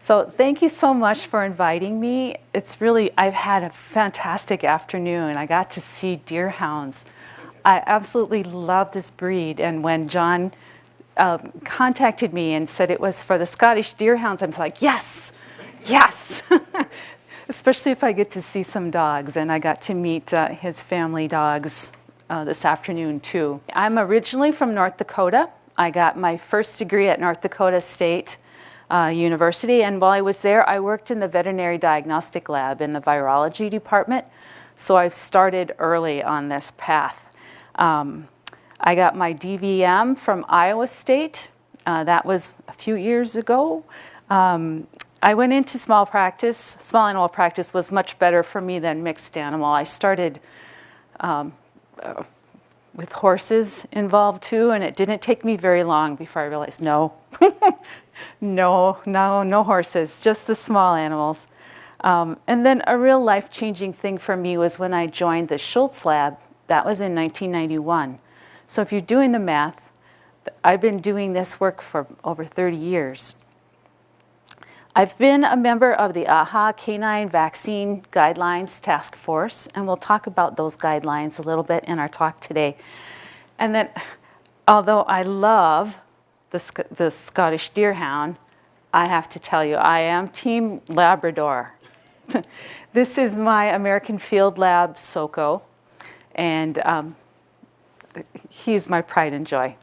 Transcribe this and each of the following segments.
So thank you so much for inviting me. I've had a fantastic afternoon. I got to see deerhounds. I absolutely love this breed. And when John contacted me and said it was for the Scottish deerhounds, I was like, yes, yes. Especially if I get to see some dogs. And I got to meet his family dogs this afternoon too. I'm originally from North Dakota. I got my first degree at North Dakota State University, and while I was there, I worked in the Veterinary Diagnostic Lab in the Virology department, so I've started early on this path. I got my DVM from Iowa State. That was a few years ago. I went into small practice. Small animal practice was much better for me than mixed animal. I started with horses involved too, and it didn't take me very long before I realized, no, no horses, just the small animals. And then a real life-changing thing for me was when I joined the Schultz lab. That was in 1991. So if you're doing the math, I've been doing this work for over 30 years. I've been a member of the AHA Canine Vaccine Guidelines Task Force, and we'll talk about those guidelines a little bit in our talk today. And then, although I love the Scottish Deerhound, I have to tell you, I am Team Labrador. This is my American Field Lab Soko, and he's my pride and joy.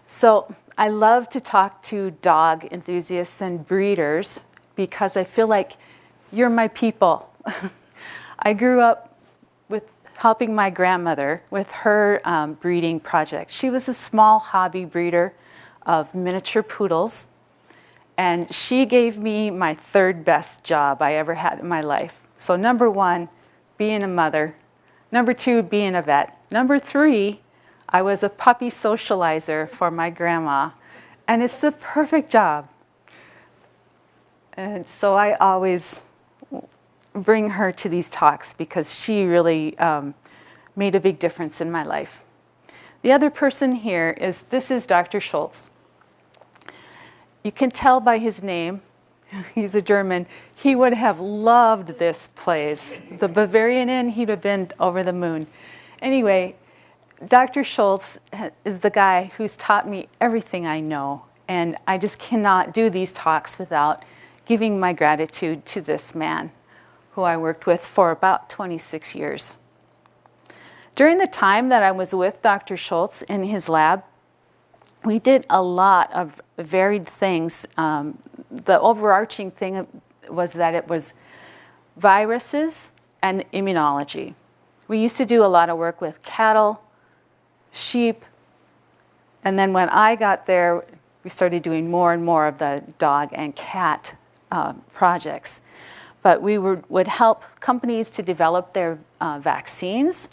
So I love to talk to dog enthusiasts and breeders because I feel like you're my people. I grew up with helping my grandmother with her breeding project. She was a small hobby breeder of miniature poodles, and she gave me my third best job I ever had in my life. So number one, being a mother. Number two, being a vet. Number three, I was a puppy socializer for my grandma, and it's the perfect job. And so I always bring her to these talks because she really made a big difference in my life. The other person here is Dr. Schultz. You can tell by his name, he's a German, he would have loved this place. The Bavarian Inn, he'd have been over the moon. Anyway, Dr. Schultz is the guy who's taught me everything I know, and I just cannot do these talks without giving my gratitude to this man who I worked with for about 26 years. During the time that I was with Dr. Schultz in his lab, we did a lot of varied things. The overarching thing was that it was viruses and immunology. We used to do a lot of work with cattle, sheep, and then when I got there, we started doing more and more of the dog and cat projects. But we would help companies to develop their vaccines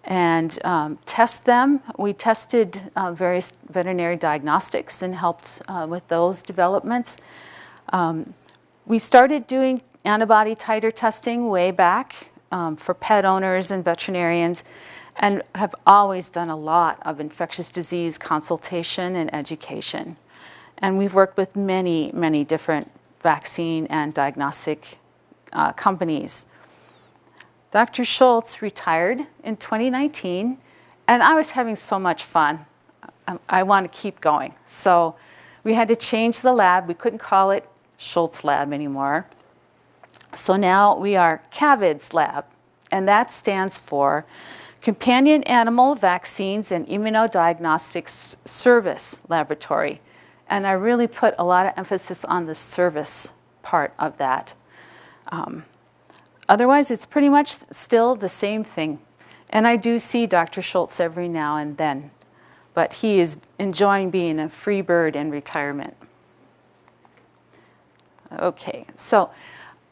and test them. We tested various veterinary diagnostics and helped with those developments. We started doing antibody titer testing way back for pet owners and veterinarians, and have always done a lot of infectious disease consultation and education. And we've worked with many, many different vaccine and diagnostic companies. Dr. Schultz retired in 2019, and I was having so much fun. I want to keep going. So we had to change the lab. We couldn't call it Schultz Lab anymore. So now we are CAVIDS Lab, and that stands for Companion Animal Vaccines and Immunodiagnostics Service Laboratory. And I really put a lot of emphasis on the service part of that. Otherwise, it's pretty much still the same thing. And I do see Dr. Schultz every now and then, but he is enjoying being a free bird in retirement. Okay, so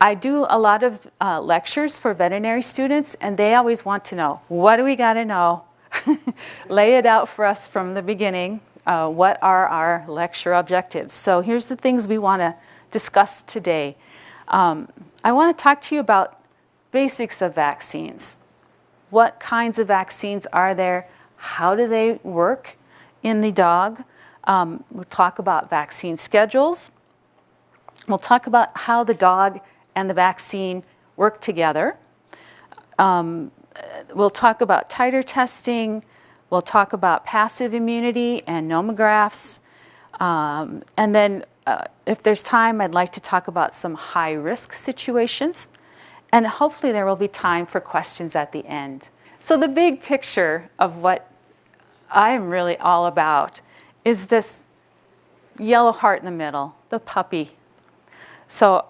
I do a lot of lectures for veterinary students, and they always want to know, what do we got to know? Lay it out for us from the beginning. What are our lecture objectives? So here's the things we want to discuss today. I want to talk to you about basics of vaccines. What kinds of vaccines are there? How do they work in the dog? We'll talk about vaccine schedules. We'll talk about how the dog and the vaccine work together. We'll talk about titer testing. We'll talk about passive immunity and nomographs. And then if there's time, I'd like to talk about some high-risk situations. And hopefully there will be time for questions at the end. So the big picture of what I'm really all about is this yellow heart in the middle, the puppy. So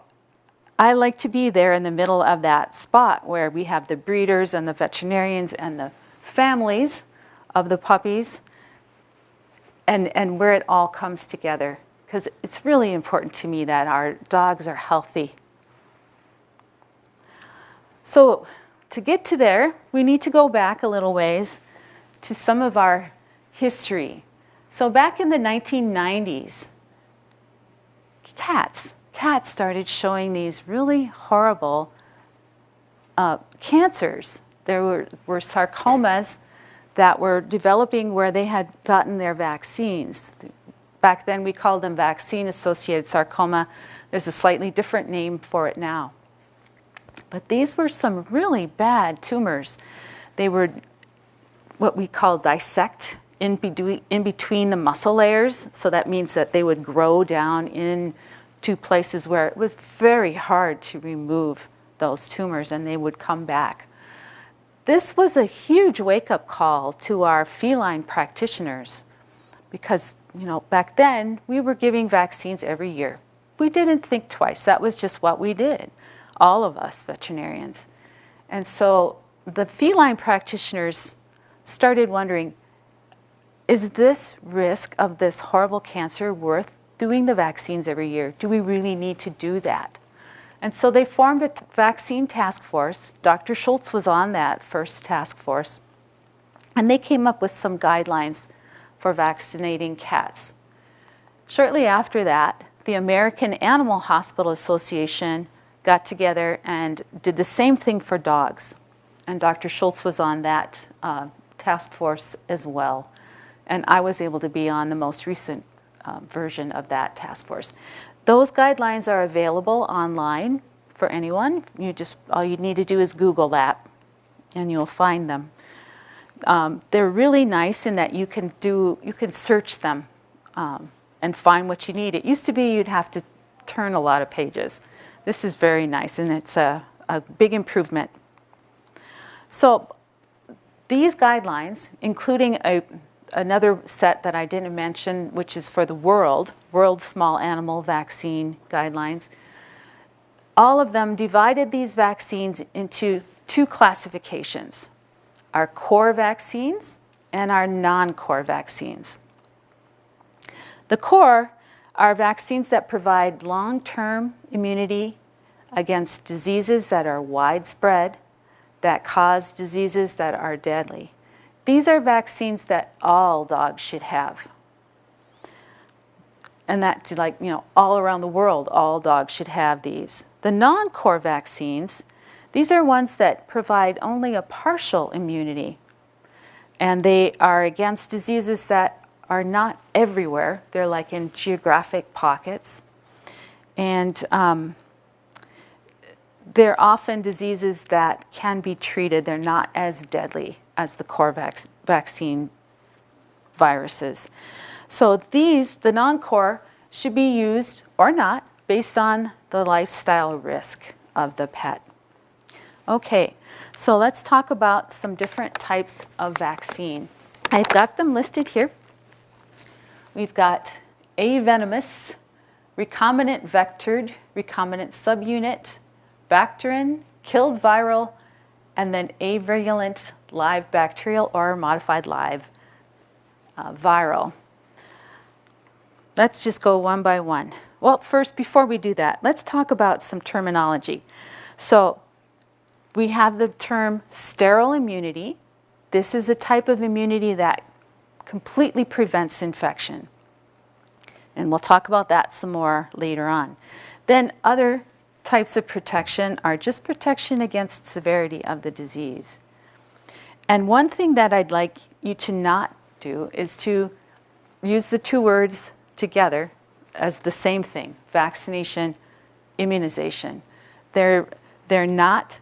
I like to be there in the middle of that spot where we have the breeders and the veterinarians and the families of the puppies and where it all comes together. Because it's really important to me that our dogs are healthy. So to get to there, we need to go back a little ways to some of our history. So back in the 1990s, cats started showing these really horrible cancers. There were sarcomas that were developing where they had gotten their vaccines. Back then we called them vaccine-associated sarcoma. There's a slightly different name for it now. But these were some really bad tumors. They were what we call dissect in between the muscle layers. So that means that they would grow down into places where it was very hard to remove those tumors, and they would come back. This was a huge wake-up call to our feline practitioners because, back then we were giving vaccines every year. We didn't think twice. That was just what we did, all of us veterinarians. And so the feline practitioners started wondering, is this risk of this horrible cancer worth doing the vaccines every year? Do we really need to do that? And so they formed a vaccine task force. Dr. Schultz was on that first task force. And they came up with some guidelines for vaccinating cats. Shortly after that, the American Animal Hospital Association got together and did the same thing for dogs. And Dr. Schultz was on that task force as well. And I was able to be on the most recent version of that task force. Those guidelines are available online for anyone. All you need to do is Google that, and you'll find them. They're really nice in that you can search them and find what you need. It used to be you'd have to turn a lot of pages. This is very nice, and it's a big improvement. So these guidelines, including another set that I didn't mention, which is for the World Small Animal Vaccine Guidelines, all of them divided these vaccines into two classifications: our core vaccines and our non-core vaccines. The core are vaccines that provide long-term immunity against diseases that are widespread, that cause diseases that are deadly. These are vaccines that all dogs should have. And that, all around the world, all dogs should have these. The non-core vaccines, these are ones that provide only a partial immunity. And they are against diseases that are not everywhere. They're like in geographic pockets. And they're often diseases that can be treated. They're not as deadly as the core vaccine viruses. So the non-core, should be used or not based on the lifestyle risk of the pet. Okay, so let's talk about some different types of vaccine. I've got them listed here. We've got avenomous, recombinant vectored, recombinant subunit, bacterin, killed viral, and then avirulent live bacterial or modified live viral. Let's just go one by one. Well, first, before we do that, let's talk about some terminology. So we have the term sterile immunity. This is a type of immunity that completely prevents infection. And we'll talk about that some more later on. Then other types of protection are just protection against severity of the disease. And one thing that I'd like you to not do is to use the two words together as the same thing, vaccination immunization. They're not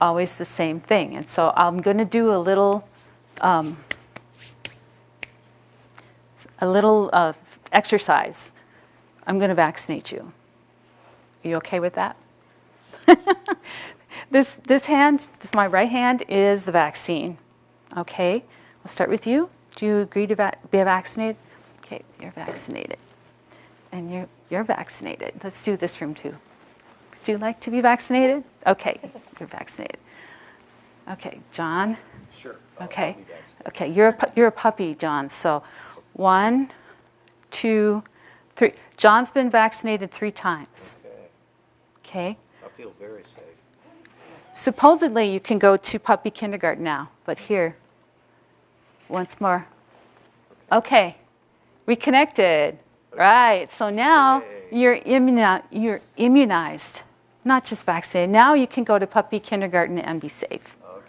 always the same thing. And so I'm going to do a little exercise. I'm going to vaccinate you. Are you okay with that? This hand, my right hand, is the vaccine. Okay, I'll start with you. Do you agree to be vaccinated? Okay, you're vaccinated. And you're vaccinated. Let's do this room too. Would you like to be vaccinated? Okay, you're vaccinated. Okay, John. Sure. Okay. Okay, you're a puppy, John. So 1, 2, 3. John's been vaccinated 3 times. Okay. I feel very safe. Supposedly you can go to puppy kindergarten now, but here, once more. Okay, reconnected. Right, so now you're immunized, not just vaccinated. Now you can go to puppy kindergarten and be safe. Okay.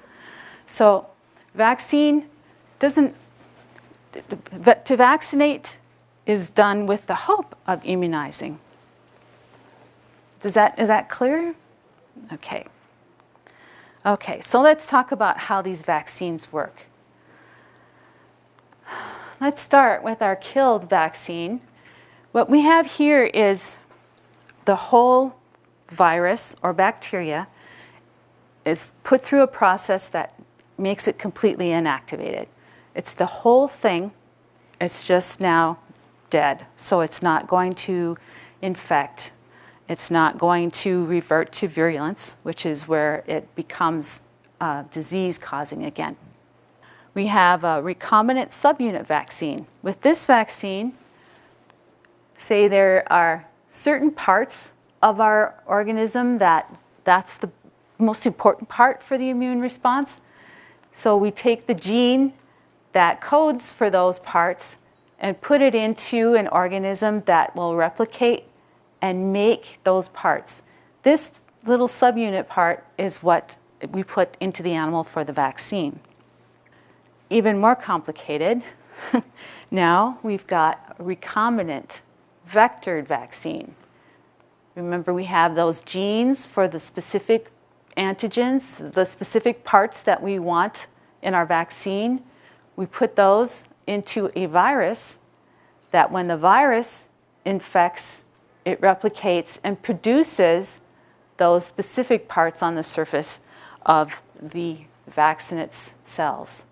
So vaccine to vaccinate is done with the hope of immunizing. Is that clear? Okay. Okay, so let's talk about how these vaccines work. Let's start with our killed vaccine. What we have here is the whole virus or bacteria is put through a process that makes it completely inactivated. It's the whole thing. It's just now dead. So it's not going to infect. It's not going to revert to virulence, which is where it becomes disease-causing again. We have a recombinant subunit vaccine. With this vaccine, say there are certain parts of our organism that's the most important part for the immune response. So we take the gene that codes for those parts and put it into an organism that will replicate and make those parts. This little subunit part is what we put into the animal for the vaccine. Even more complicated, now we've got a recombinant vectored vaccine. Remember, we have those genes for the specific antigens, the specific parts that we want in our vaccine. We put those into a virus that when the virus infects, it replicates and produces those specific parts on the surface of the vaccinate's cells.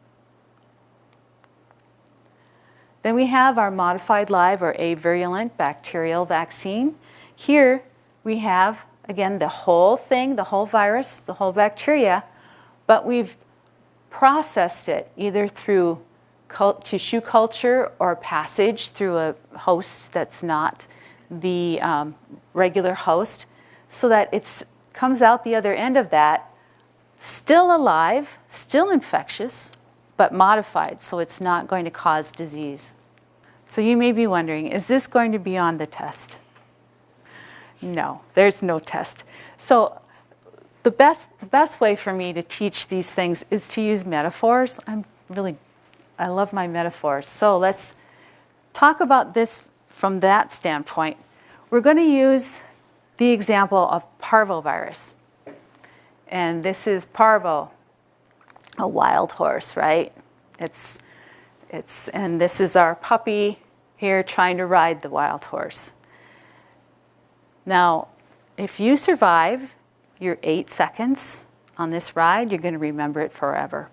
Then we have our modified live or avirulent bacterial vaccine. Here we have, again, the whole thing, the whole virus, the whole bacteria, but we've processed it either through tissue culture or passage through a host that's not the regular host, so that it comes out the other end of that still alive, still infectious, but modified, so it's not going to cause disease. So you may be wondering, is this going to be on the test? No, there's no test. So the best way for me to teach these things is to use metaphors. I love my metaphors. So let's talk about this from that standpoint. We're going to use the example of Parvovirus. And this is Parvo, a wild horse, right? And this is our puppy here trying to ride the wild horse. Now, if you survive your 8 seconds on this ride, you're going to remember it forever,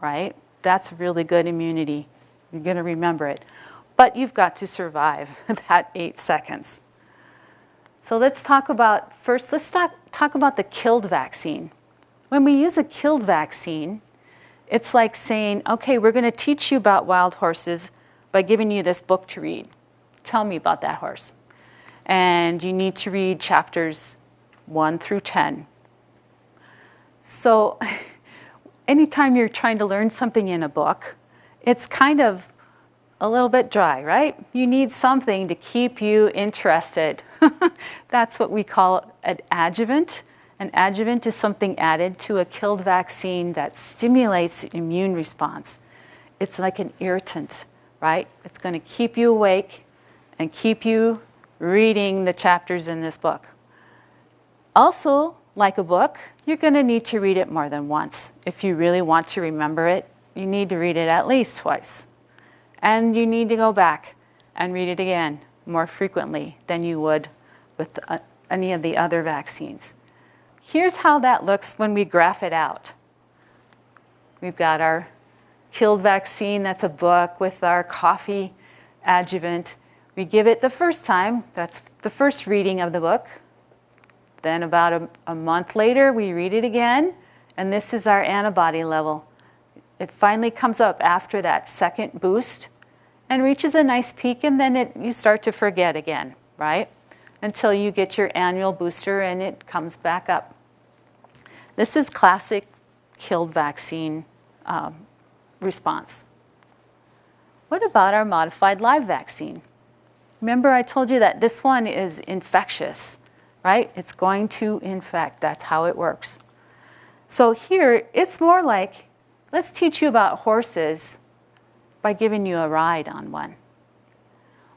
right? That's really good immunity. You're going to remember it. But you've got to survive that 8 seconds. So let's talk about the killed vaccine. When we use a killed vaccine, it's like saying, okay, we're going to teach you about wild horses by giving you this book to read. Tell me about that horse. And you need to read chapters 1 through 10. So anytime you're trying to learn something in a book, it's kind of a little bit dry, right? You need something to keep you interested. That's what we call an adjuvant. An adjuvant is something added to a killed vaccine that stimulates immune response. It's like an irritant, right? It's going to keep you awake and keep you reading the chapters in this book. Also, like a book, you're going to need to read it more than once. If you really want to remember it, you need to read it at least twice. And you need to go back and read it again more frequently than you would with any of the other vaccines. Here's how that looks when we graph it out. We've got our killed vaccine, that's a book, with our coffee adjuvant. We give it the first time, that's the first reading of the book. Then about a month later, we read it again, and this is our antibody level. It finally comes up after that second boost and reaches a nice peak, and then you start to forget again, right? Until you get your annual booster and it comes back up. This is classic killed vaccine response. What about our modified live vaccine? Remember I told you that this one is infectious, right? It's going to infect. That's how it works. So here, it's more like, let's teach you about horses by giving you a ride on one.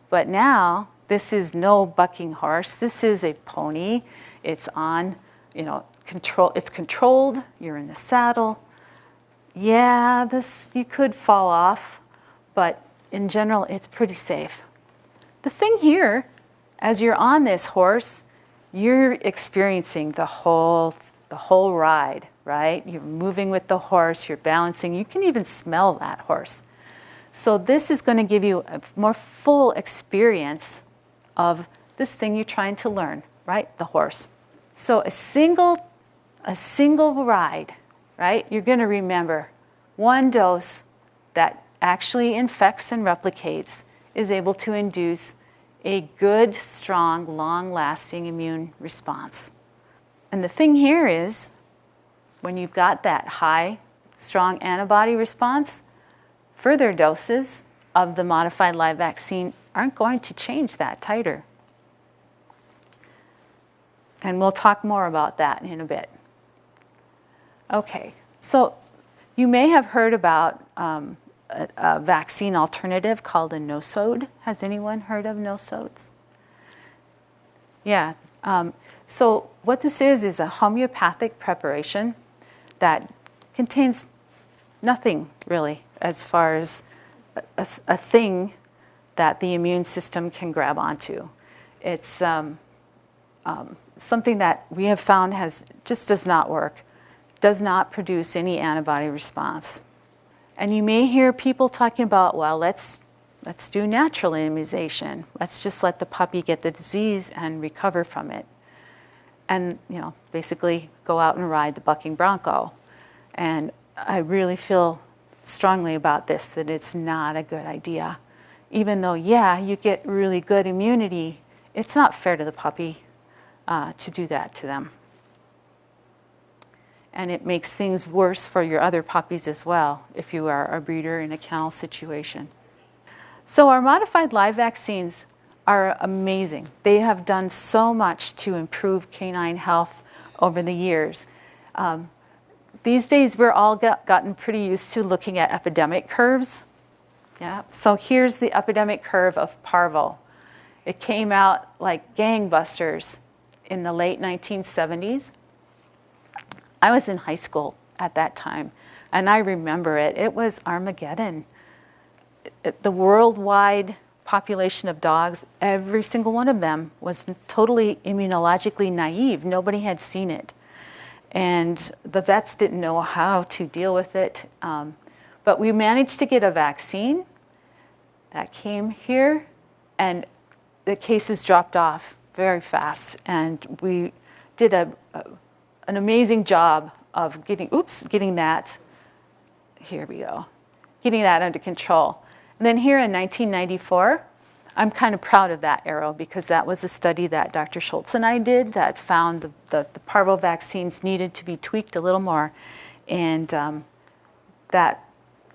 But now, this is no bucking horse. This is a pony. It's on, it's controlled. You're in the saddle. Yeah, you could fall off, but in general, it's pretty safe. The thing here, as you're on this horse, you're experiencing the whole ride, right? You're moving with the horse, you're balancing. You can even smell that horse. So this is going to give you a more full experience of this thing you're trying to learn, right? The horse. So a single ride, right? You're going to remember one dose that actually infects and replicates is able to induce a good, strong, long-lasting immune response. And the thing here is, when you've got that high, strong antibody response, further doses of the modified live vaccine aren't going to change that titer. And we'll talk more about that in a bit. Okay, so you may have heard about a vaccine alternative called a nosode. Has anyone heard of nosodes? Yeah. So what this is a homeopathic preparation that contains nothing really as far as a thing that the immune system can grab onto. It's something that we have found just does not work, does not produce any antibody response. And you may hear people talking about, well, let's do natural immunization. Let's just let the puppy get the disease and recover from it. And, basically go out and ride the bucking bronco. And I really feel strongly about this, that it's not a good idea. Even though, you get really good immunity, it's not fair to the puppy to do that to them. And it makes things worse for your other puppies as well, if you are a breeder in a kennel situation. So our modified live vaccines are amazing. They have done so much to improve canine health over the years. These days, we're all gotten pretty used to looking at epidemic curves. Yeah. So here's the epidemic curve of Parvo. It came out like gangbusters in the late 1970s. I was in high school at that time, and I remember it. It was Armageddon. The worldwide population of dogs, every single one of them was totally immunologically naive. Nobody had seen it. And the vets didn't know how to deal with it. But we managed to get a vaccine that came here, and the cases dropped off very fast. And we did an amazing job of getting that under control. And then here in 1994, I'm kind of proud of that arrow because that was a study that Dr. Schultz and I did that found the Parvo vaccines needed to be tweaked a little more. And that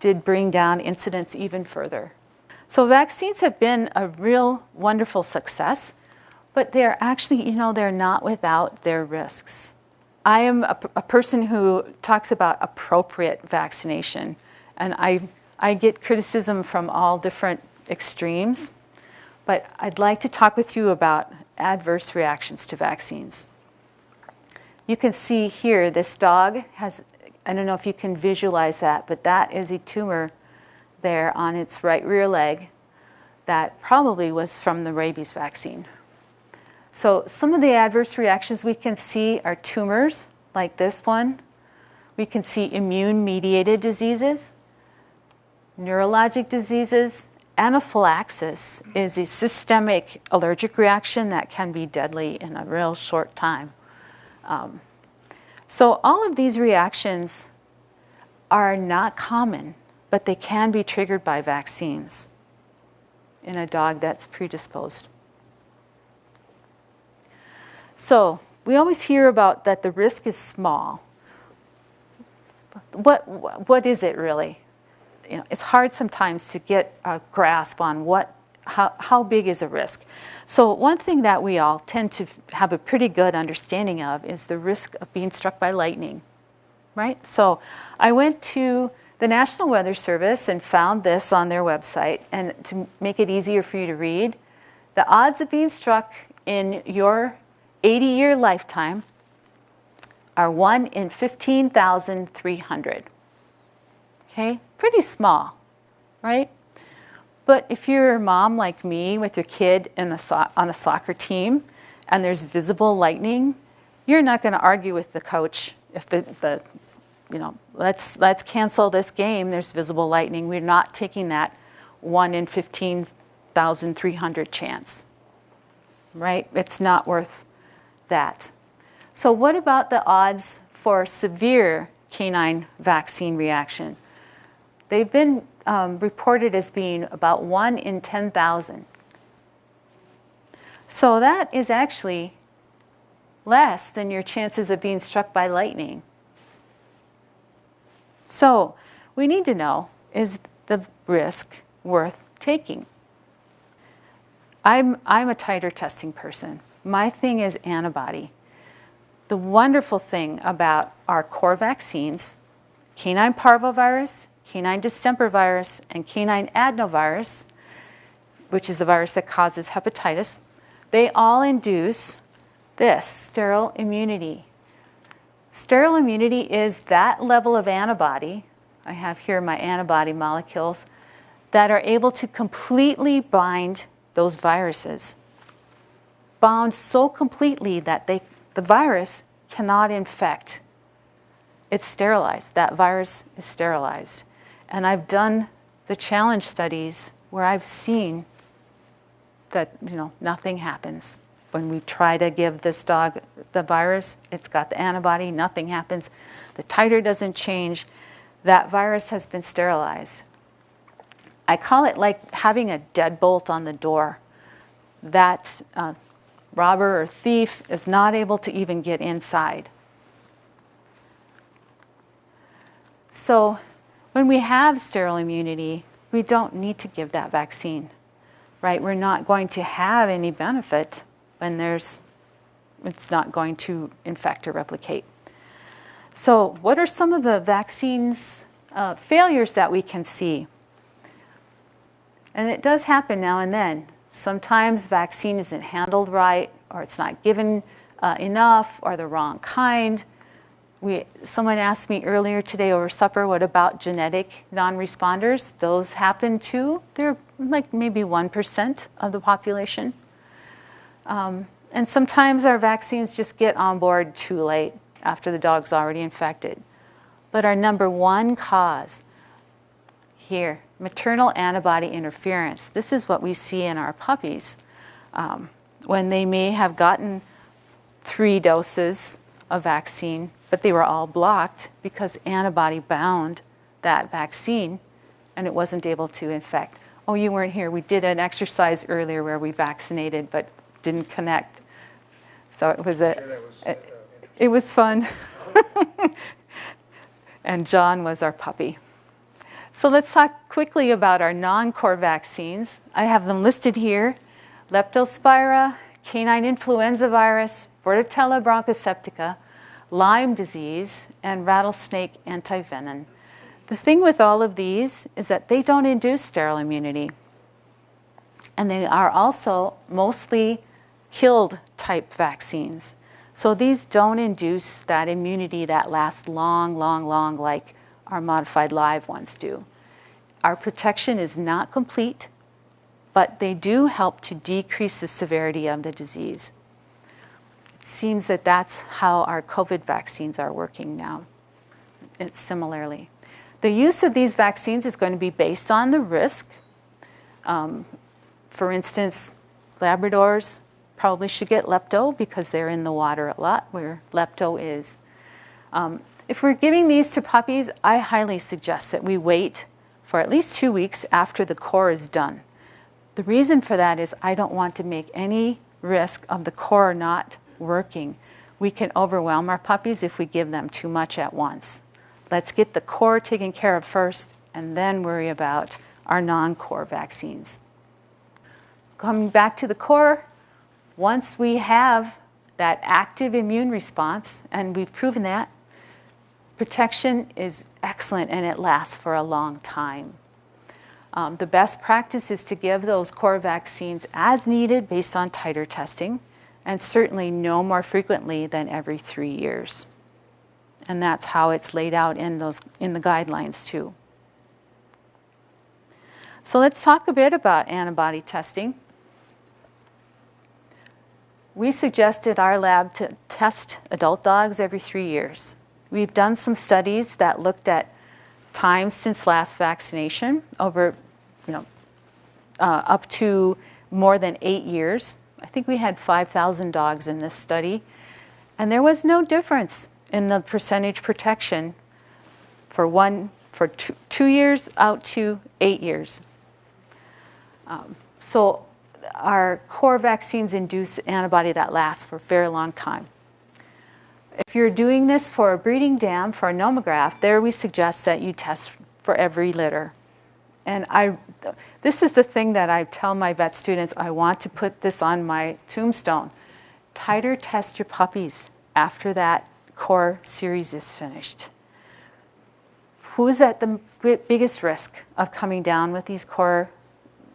did bring down incidence even further. So vaccines have been a real wonderful success, but they're actually, they're not without their risks. I am a person who talks about appropriate vaccination, and I get criticism from all different extremes, but I'd like to talk with you about adverse reactions to vaccines. You can see here, this dog has, I don't know if you can visualize that, but that is a tumor there on its right rear leg that probably was from the rabies vaccine. So some of the adverse reactions we can see are tumors, like this one. We can see immune-mediated diseases, neurologic diseases. Anaphylaxis is a systemic allergic reaction that can be deadly in a real short time. So all of these reactions are not common, but they can be triggered by vaccines in a dog that's predisposed. So we always hear about that the risk is small. What is it really? It's hard sometimes to get a grasp on how big is a risk. So one thing that we all tend to have a pretty good understanding of is the risk of being struck by lightning, right? So I went to the National Weather Service and found this on their website, and to make it easier for you to read, the odds of being struck in your 80-year lifetime are 1 in 15,300. Okay, pretty small, right? But if you're a mom like me with your kid on a soccer team and there's visible lightning, you're not going to argue with the coach if let's cancel this game, there's visible lightning. We're not taking that 1 in 15,300 chance, right? It's not worth that. So what about the odds for severe canine vaccine reaction? They've been reported as being about 1 in 10,000. So that is actually less than your chances of being struck by lightning. So we need to know, is the risk worth taking? I'm a titer testing person. My thing is antibody. The wonderful thing about our core vaccines, canine parvovirus, canine distemper virus, and canine adenovirus, which is the virus that causes hepatitis, they all induce this, sterile immunity. Sterile immunity is that level of antibody, I have here my antibody molecules, that are able to completely bind those viruses. Bound so completely that the virus cannot infect. It's sterilized. That virus is sterilized. And I've done the challenge studies where I've seen that nothing happens. When we try to give this dog the virus, it's got the antibody, nothing happens. The titer doesn't change. That virus has been sterilized. I call it like having a deadbolt on the door. That robber or thief is not able to even get inside. So when we have sterile immunity, we don't need to give that vaccine, right? We're not going to have any benefit when it's not going to infect or replicate. So what are some of the vaccines failures that we can see? And it does happen now and then. Sometimes vaccine isn't handled right, or it's not given enough, or the wrong kind. Someone asked me earlier today over supper, what about genetic non-responders? Those happen too. They're like maybe 1% of the population. And sometimes our vaccines just get on board too late after the dog's already infected. But our number one cause here, maternal antibody interference. This is what we see in our puppies when they may have gotten 3 doses of vaccine, but they were all blocked because antibody bound that vaccine and it wasn't able to infect. Oh, you weren't here. We did an exercise earlier where we vaccinated but didn't connect. So it was it was fun. And John was our puppy. So let's talk quickly about our non-core vaccines. I have them listed here. Leptospira, canine influenza virus, Bordetella bronchoseptica, Lyme disease, and rattlesnake antivenom. The thing with all of these is that they don't induce sterile immunity. And they are also mostly killed type vaccines. So these don't induce that immunity that lasts long, long, long like our modified live ones do. Our protection is not complete, but they do help to decrease the severity of the disease. It seems that that's how our COVID vaccines are working now. It's similarly. The use of these vaccines is going to be based on the risk. For instance, Labradors probably should get lepto because they're in the water a lot, where lepto is. If we're giving these to puppies, I highly suggest that we wait for at least 2 weeks after the core is done. The reason for that is I don't want to make any risk of the core not working. We can overwhelm our puppies if we give them too much at once. Let's get the core taken care of first and then worry about our non-core vaccines. Coming back to the core, once we have that active immune response, and we've proven that, protection is excellent and it lasts for a long time. The best practice is to give those core vaccines as needed based on titer testing, and certainly no more frequently than every 3 years. And that's how it's laid out in the guidelines too. So let's talk a bit about antibody testing. We suggested our lab to test adult dogs every 3 years. We've done some studies that looked at time since last vaccination over, up to more than 8 years. I think we had 5,000 dogs in this study, and there was no difference in the percentage protection for 2 years out to 8 years. So our core vaccines induce antibody that lasts for a very long time. If you're doing this for a breeding dam, for a nomograph, there we suggest that you test for every litter. And this is the thing that I tell my vet students, I want to put this on my tombstone. Titer test your puppies after that core series is finished. Who's at the biggest risk of coming down with these core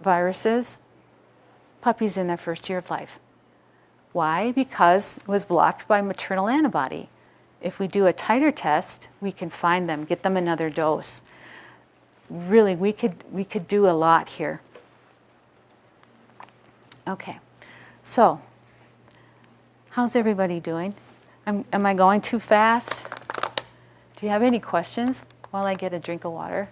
viruses? Puppies in their first year of life. Why? Because it was blocked by maternal antibody. If we do a titer test, we can find them, get them another dose. Really, we could do a lot here. Okay, so how's everybody doing? Am I going too fast? Do you have any questions while I get a drink of water?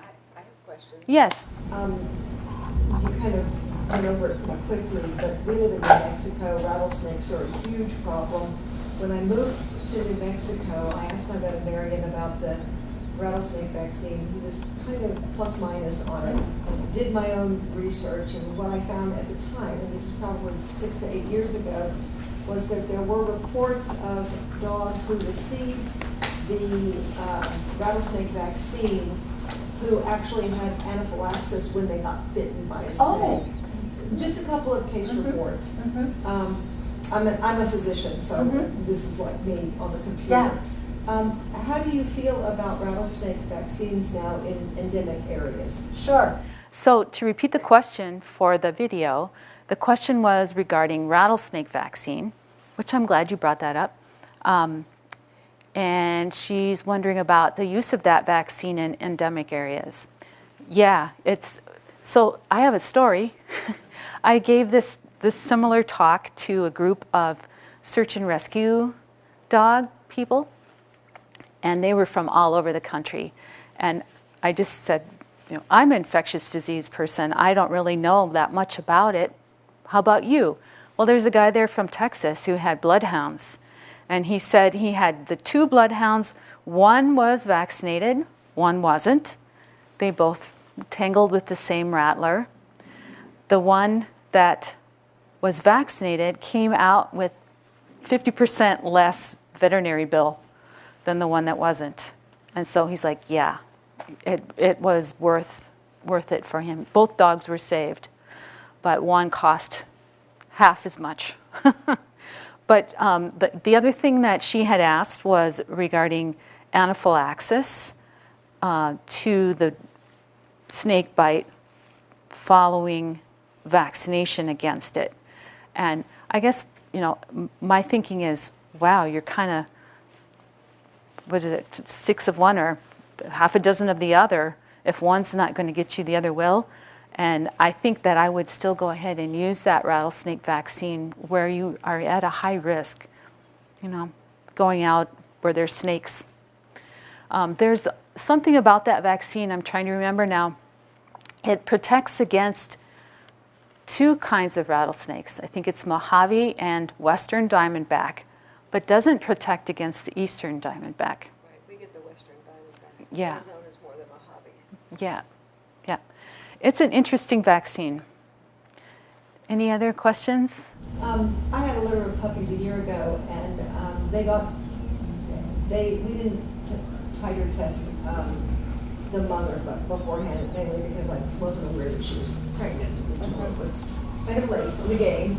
I have questions. Yes. You kind of went over it pretty quickly, but we live in New Mexico. Rattlesnakes are a huge problem. When I moved to New Mexico, I asked my veterinarian about the rattlesnake vaccine. He was kind of plus minus on it. Did my own research, and what I found at the time, and this is probably 6 to 8 years ago, was that there were reports of dogs who received the rattlesnake vaccine who actually had anaphylaxis when they got bitten by a snake. Oh. Just a couple of case reports. I'm a physician, so this is like me on the computer. Yeah. How do you feel about rattlesnake vaccines now in endemic areas? Sure. So to repeat the question for the video, the question was regarding rattlesnake vaccine, which I'm glad you brought that up. And she's wondering about the use of that vaccine in endemic areas. Yeah, so I have a story. I gave this similar talk to a group of search and rescue dog people, and they were from all over the country. And I just said, I'm an infectious disease person. I don't really know that much about it. How about you? Well, there's a guy there from Texas who had bloodhounds. And he said he had the 2 bloodhounds. One was vaccinated, one wasn't. They both tangled with the same rattler. The one that was vaccinated came out with 50% less veterinary bill than the one that wasn't. And so he's like, yeah, it was worth it for him. Both dogs were saved, but one cost half as much. But the other thing that she had asked was regarding anaphylaxis to the snake bite following vaccination against it. And I guess, my thinking is, wow, you're kind of, what is it, 6 of one or half a dozen of the other. If one's not going to get you, the other will. And I think that I would still go ahead and use that rattlesnake vaccine where you are at a high risk, going out where there's snakes. There's something about that vaccine I'm trying to remember now. It protects against 2 kinds of rattlesnakes. I think it's Mojave and Western Diamondback, but doesn't protect against the Eastern Diamondback. Right, we get the Western Diamondback. Yeah. Arizona's more than Mojave. Yeah, yeah. It's an interesting vaccine. Any other questions? I had a litter of puppies a year ago, and we didn't titer test the mother beforehand, mainly because I wasn't aware that she was pregnant. It was kind of late in the game.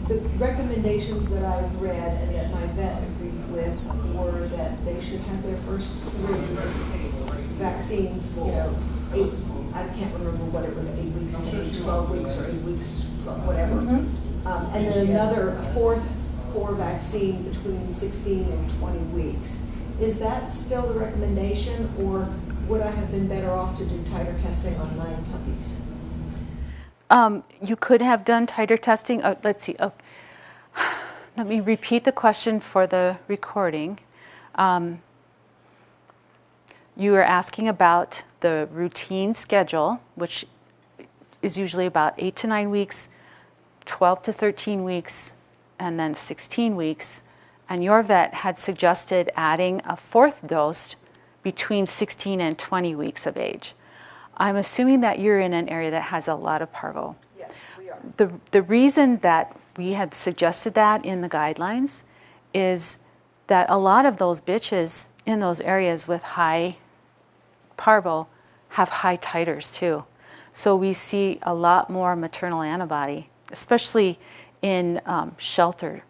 The recommendations that I read and that my vet agreed with were that they should have their first 3 vaccines, 8, I can't remember what it was, 8 weeks to age 12 weeks or 8 weeks, whatever. And then a fourth core vaccine between 16 and 20 weeks. Is that still the recommendation, or would I have been better off to do titer testing on 9 puppies? You could have done titer testing. Let's see. Let me repeat the question for the recording. You are asking about the routine schedule, which is usually about 8 to 9 weeks, 12 to 13 weeks, and then 16 weeks. And your vet had suggested adding a 4th dose between 16 and 20 weeks of age. I'm assuming that you're in an area that has a lot of parvo. Yes, we are. The reason that we had suggested that in the guidelines is that a lot of those bitches in those areas with high parvo have high titers too. So we see a lot more maternal antibody, especially in shelter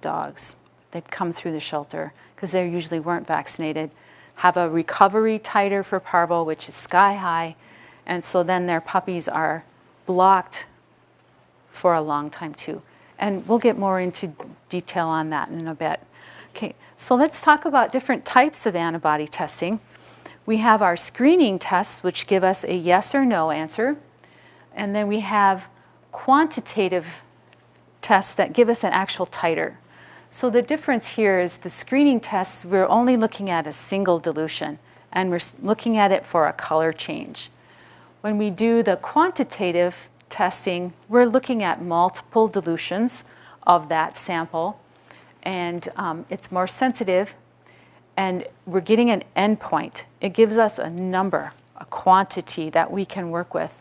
dogs. They've come through the shelter because they usually weren't vaccinated, have a recovery titer for parvo, which is sky high, and so then their puppies are blocked for a long time too. And we'll get more into detail on that in a bit. Okay, so let's talk about different types of antibody testing. We have our screening tests, which give us a yes or no answer, and then we have quantitative tests that give us an actual titer. So the difference here is the screening tests, we're only looking at a single dilution, and we're looking at it for a color change. When we do the quantitative testing, we're looking at multiple dilutions of that sample, and it's more sensitive, and we're getting an endpoint. It gives us a number, a quantity that we can work with.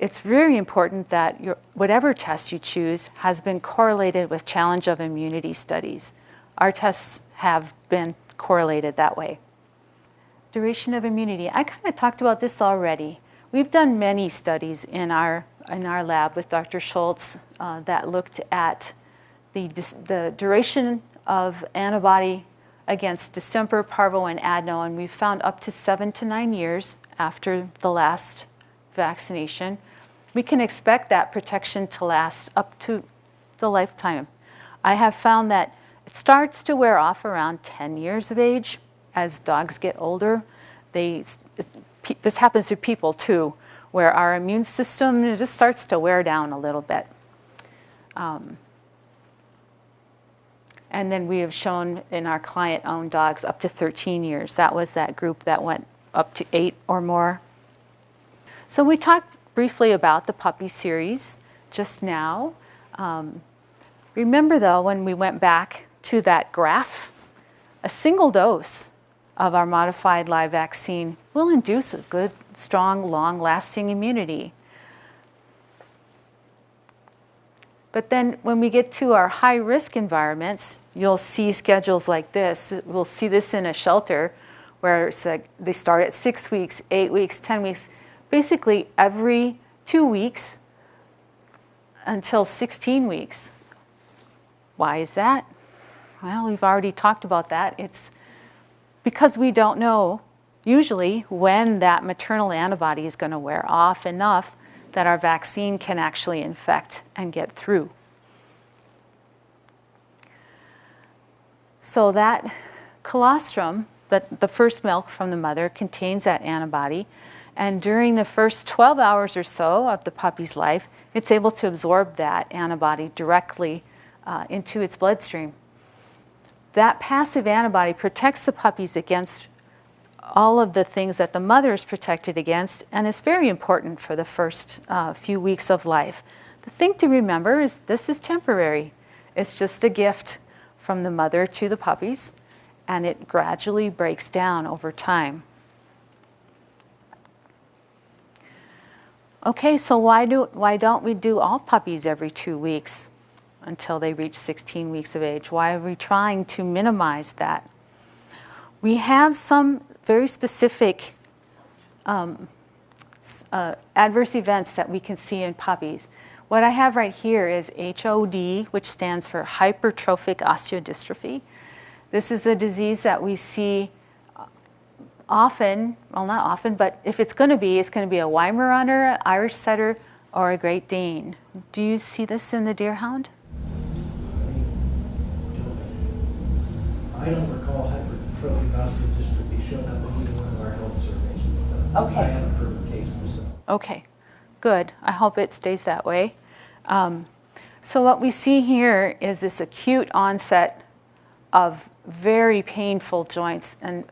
It's very important that whatever test you choose has been correlated with challenge of immunity studies. Our tests have been correlated that way. Duration of immunity. I kind of talked about this already. We've done many studies in our lab with Dr. Schultz that looked at the duration of antibody against distemper, parvo, and adeno, and we've found up to 7 to 9 years after the last vaccination. We can expect that protection to last up to the lifetime. I have found that it starts to wear off around 10 years of age as dogs get older. This happens to people too, where our immune system just starts to wear down a little bit. And then we have shown in our client-owned dogs up to 13 years. That was that group that went up to 8 or more. So we talked briefly about the puppy series just now. Remember though, when we went back to that graph, a single dose of our modified live vaccine will induce a good, strong, long-lasting immunity. But then when we get to our high-risk environments, you'll see schedules like this. We'll see this in a shelter where it's like they start at 6 weeks, 8 weeks, 10 weeks, basically every 2 weeks until 16 weeks. Why is that? Well, we've already talked about that. It's because we don't know usually when that maternal antibody is going to wear off enough that our vaccine can actually infect and get through So that colostrum, the first milk from the mother, contains that antibody. And during the first 12 hours or so of the puppy's life, it's able to absorb that antibody directly into its bloodstream. That passive antibody protects the puppies against all of the things that the mother is protected against, and is very important for the first few weeks of life. The thing to remember is this is temporary. It's just a gift from the mother to the puppies, and it gradually breaks down over time. Okay, so why don't we do all puppies every 2 weeks until they reach 16 weeks of age? Why are we trying to minimize that? We have some very specific adverse events that we can see in puppies. What I have right here is HOD, which stands for Hypertrophic Osteodystrophy. This is a disease that we see often, well, not often, but if it's going to be a Weimaraner, an Irish Setter, or a Great Dane. Do you see this in the Deerhound? I don't recall hypertrophic osteodystrophy showing up in either one of our health surveys. Okay. I haven't heard of a case myself. Okay, good. I hope it stays that way. So what we see here is this acute onset of very painful joints, and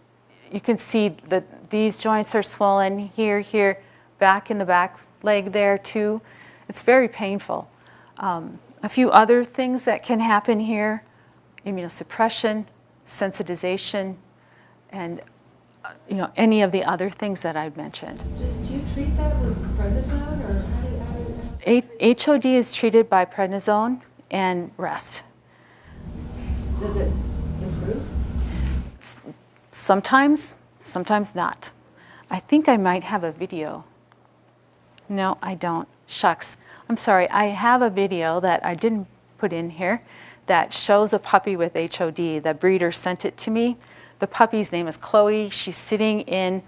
you can see that these joints are swollen here, back in the back leg there too. It's very painful. A few other things that can happen here: immunosuppression, sensitization, and any of the other things that I've mentioned. Do you treat that with prednisone, or how do you HOD is treated by prednisone and rest. Does it improve? Sometimes not. I think I might have a video. No, I don't. Shucks. I'm sorry. I have a video that I didn't put in here that shows a puppy with HOD. The breeder sent it to me. The puppy's name is Chloe. She's sitting in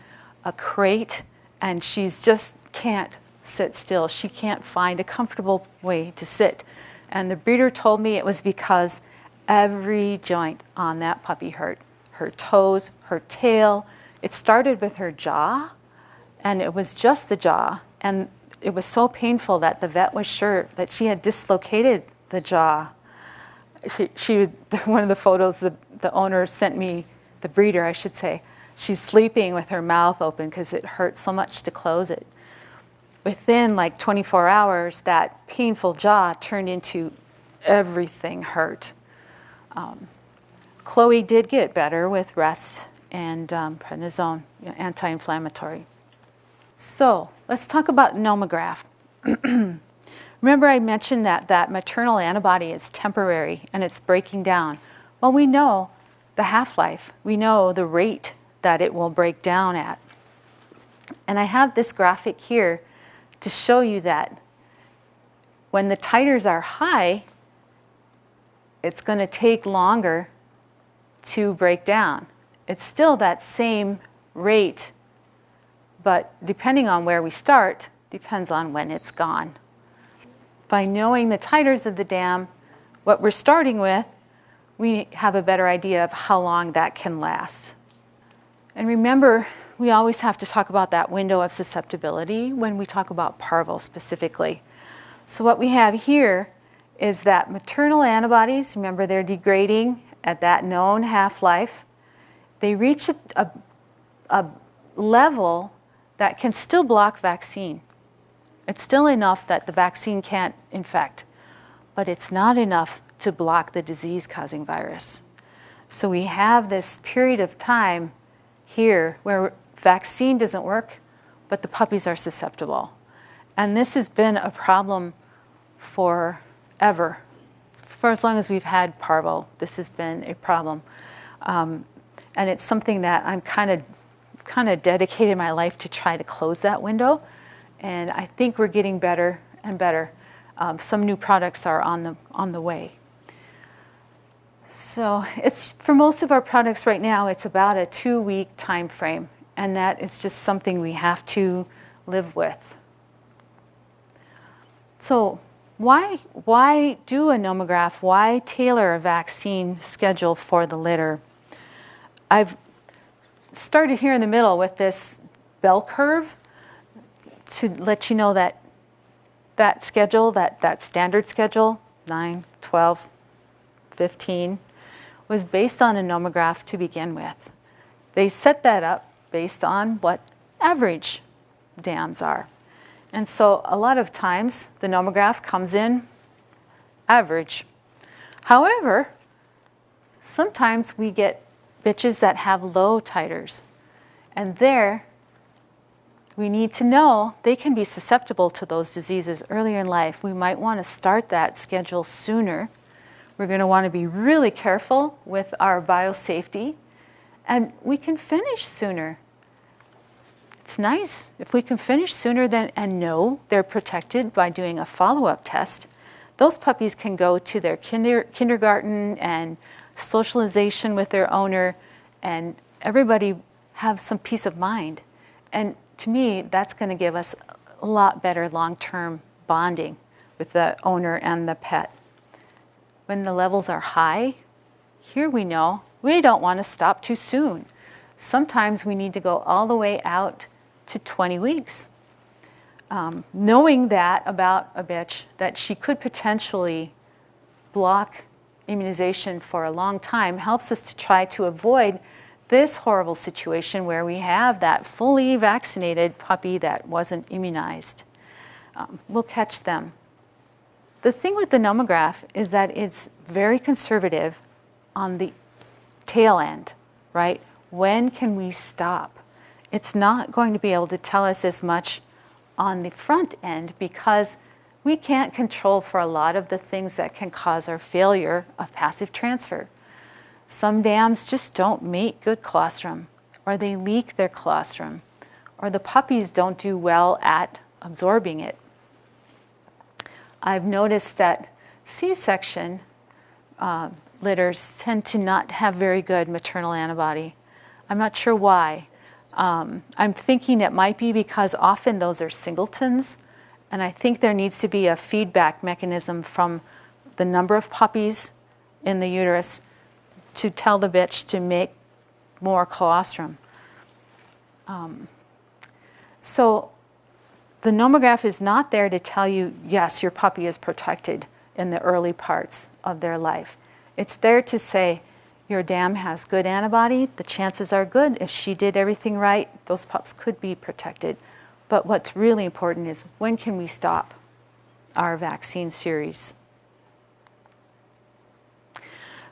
a crate, and she's just can't sit still. She can't find a comfortable way to sit. And the breeder told me it was because every joint on that puppy hurt. Her toes, her tail. It started with her jaw, and it was just the jaw. And it was so painful that the vet was sure that she had dislocated the jaw. One of the photos the owner sent me, the breeder, I should say, she's sleeping with her mouth open because it hurt so much to close it. Within like 24 hours, that painful jaw turned into everything hurt. Chloe did get better with rest and prednisone, anti-inflammatory. So let's talk about Nomograph. Remember I mentioned that maternal antibody is temporary and it's breaking down. Well, we know the half-life. We know the rate that it will break down at. And I have this graphic here to show you that when the titers are high, it's going to take longer to break down. It's still that same rate, but depending on where we start, depends on when it's gone. By knowing the titers of the dam, what we're starting with, we have a better idea of how long that can last. And remember, we always have to talk about that window of susceptibility when we talk about Parvo specifically. So what we have here is that maternal antibodies, remember they're degrading at that known half-life. They reach a level that can still block vaccine. It's still enough that the vaccine can't infect, but it's not enough to block the disease-causing virus. So we have this period of time here where vaccine doesn't work, but the puppies are susceptible. And this has been a problem forever. For as long as we've had Parvo, this has been a problem. And it's something that I'm kind of dedicated my life to try to close that window. And I think we're getting better and better. Some new products are on the way. So it's for most of our products right now, it's about a 2-week time frame, and that is just something we have to live with. So why do a nomograph? Why tailor a vaccine schedule for the litter? I've started here in the middle with this bell curve to let you know that that schedule, that standard schedule, 9, 12, 15, was based on a nomograph to begin with. They set that up based on what average dams are. And so a lot of times the nomograph comes in average. However, sometimes we get bitches that have low titers. And there, we need to know they can be susceptible to those diseases earlier in life. We might want to start that schedule sooner. We're going to want to be really careful with our biosafety. And we can finish sooner. It's nice if we can finish sooner and know they're protected by doing a follow-up test. Those puppies can go to their kindergarten and socialization with their owner, and everybody have some peace of mind. And to me, that's going to give us a lot better long-term bonding with the owner and the pet. When the levels are high, here we know we don't want to stop too soon. Sometimes we need to go all the way out to 20 weeks. Knowing that about a bitch, that she could potentially block immunization for a long time, helps us to try to avoid this horrible situation where we have that fully vaccinated puppy that wasn't immunized. We'll catch them. The thing with the nomograph is that it's very conservative on the tail end, right? When can we stop? It's not going to be able to tell us as much on the front end because we can't control for a lot of the things that can cause our failure of passive transfer. Some dams just don't make good colostrum, or they leak their colostrum, or the puppies don't do well at absorbing it. I've noticed that C-section litters tend to not have very good maternal antibody. I'm not sure why. I'm thinking it might be because often those are singletons, and I think there needs to be a feedback mechanism from the number of puppies in the uterus to tell the bitch to make more colostrum. So the nomograph is not there to tell you, yes, your puppy is protected in the early parts of their life. It's there to say, your dam has good antibody, the chances are good. If she did everything right, those pups could be protected. But what's really important is, when can we stop our vaccine series?